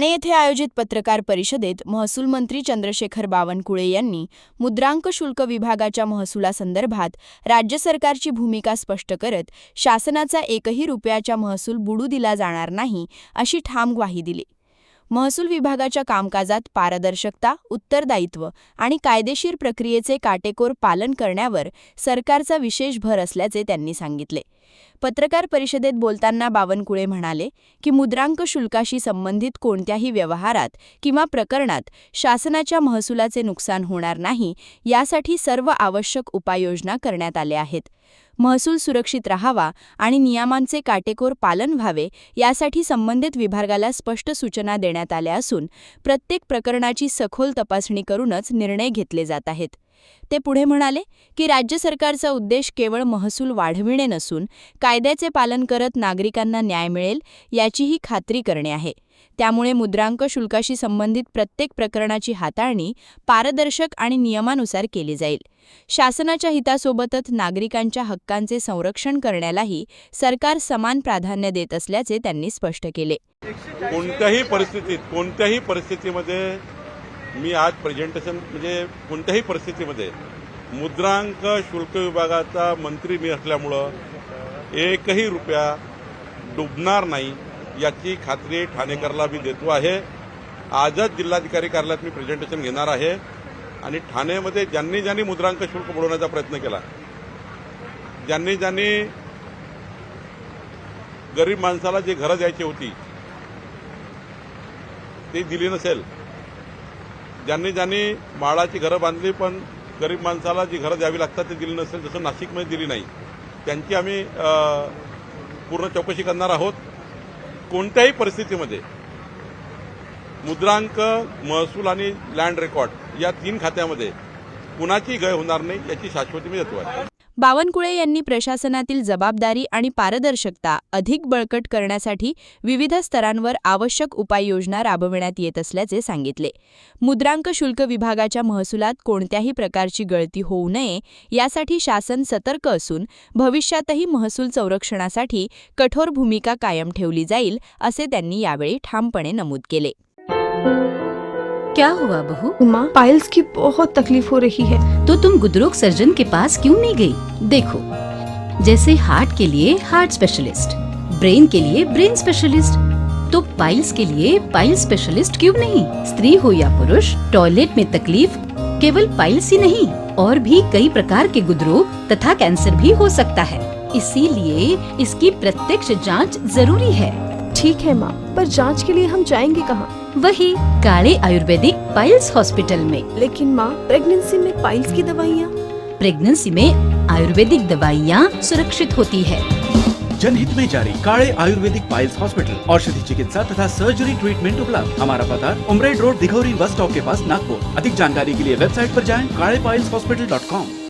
ठाणे येथे आयोजित पत्रकार परिषदेत महसूल मंत्री चंद्रशेखर बावनकुळे यांनी मुद्रांक शुल्क विभागाच्या महसुलासंदर्भात राज्य सरकारची भूमिका स्पष्ट करत शासनाचा एकही रुपयाचा महसूल बुडू दिला जाणार नाही अशी ठाम ग्वाही दिली. महसूल विभागाच्या कामकाजात पारदर्शकता, उत्तरदायित्व आणि कायदेशीर प्रक्रियेचे काटेकोर पालन करण्यावर सरकारचा विशेष भर असल्याचे त्यांनी सांगितले. पत्रकार परिषदेत बोलताना बावनकुळे म्हणाले की मुद्रांक शुल्काशी संबंधित कोणत्याही व्यवहारात किंवा प्रकरणात शासनाच्या महसुलाचे नुकसान होणार नाही यासाठी सर्व आवश्यक उपाययोजना करण्यात आल्या आहेत. महसूल सुरक्षित राहावा आणि नियमांचे काटेकोर पालन व्हावे यासाठी संबंधित विभागाला स्पष्ट सूचना देण्यात आल्या असून प्रत्येक प्रकरणाची सखोल तपासणी करूनच निर्णय घेतले जात आहेत. ते पुढे म्हणाले की राज्य सरकारचा उद्देश केवळ महसूल वाढविणे नसून कायद्याचे पालन करत नागरिकांना न्याय मिळेल याचीही खात्री करणे आहे. त्यामुळे मुद्रांक शुल्काशी संबंधित प्रत्येक प्रकरणाची हाताळणी पारदर्शक आणि नियमानुसार केली जाईल. शासनाच्या हितासोबतच नागरिकांच्या हक्कांचे संरक्षण करण्यालाही सरकार समान प्राधान्य देत असल्याचे त्यांनी स्पष्ट केले. कोणत्याही परिस्थितीमध्ये मी आज प्रेझेंटेशन कोणत्याही परिस्थितीमध्ये मुद्रांक शुल्क विभागाचा मंत्री मी असल्यामुळं एकही रुपया डुबणार नाही याची खात्री ठाणेकरला मी देतो आहे. आजच जिल्हाधिकारी कार्यालयात मी प्रेझेंटेशन घेणार आहे आणि ठाणेमध्ये ज्यांनी मुद्रांक शुल्क बुडवण्याचा प्रयत्न केला, ज्यांनी गरीब माणसाला जी घरं द्यायची होती ती दिली नसेल, ज्यांनी माळाची घरं बांधली पण गरीब माणसाला जी घरं द्यावी लागतात ती दिली नसेल, जसं नाशिकमध्ये दिली नाही, त्यांची आम्ही पूर्ण चौकशी करणार आहोत. कोणत्याही परिस्थितीमध्ये मुद्रांक, महसूल आणि लँड रेकॉर्ड या 3 खात्यामध्ये कुणाची गय होणार नाही याची शाश्वती मी देतो आहे. बावनकुळे यांनी प्रशासनातील जबाबदारी आणि पारदर्शकता अधिक बळकट करण्यासाठी विविध स्तरांवर आवश्यक उपाययोजना राबविण्यात येत असल्याचे सांगितले. मुद्रांक शुल्क विभागाच्या महसुलात कोणत्याही प्रकारची गळती होऊ नये यासाठी शासन सतर्क असून भविष्यातही महसूल संरक्षणासाठी कठोर भूमिका कायम ठेवली जाईल असे त्यांनी यावेळी ठामपणे नमूद केले. क्या हुआ बहू? माँ, पाइल्स की बहुत तकलीफ हो रही है. तो तुम गुदरोग सर्जन के पास क्यों नहीं गई? देखो, जैसे हार्ट के लिए हार्ट स्पेशलिस्ट, ब्रेन के लिए ब्रेन स्पेशलिस्ट, तो पाइल्स के लिए पाइल स्पेशलिस्ट क्यों नहीं? स्त्री हो या पुरुष, टॉयलेट में तकलीफ केवल पाइल्स ही नहीं और भी कई प्रकार के गुदरोग तथा कैंसर भी हो सकता है. इसीलिए इसकी प्रत्यक्ष जांच जरूरी है. ठीक है माँ, पर जांच के लिए हम जाएंगे कहाँ? वही काले आयुर्वेदिक पाइल्स हॉस्पिटल में. लेकिन माँ, प्रेगनेंसी में पाइल्स की दवाइयाँ? प्रेगनेंसी में आयुर्वेदिक दवाइयाँ सुरक्षित होती है. जनहित में जारी. काले आयुर्वेदिक पाइल्स हॉस्पिटल, औषधि चिकित्सा तथा सर्जरी ट्रीटमेंट उपलब्ध. हमारा पता उमरेड रोड, दिघौरी बस स्टॉप के पास, नागपुर. अधिक जानकारी के लिए वेबसाइट पर जाएं kalepileshhospital.com.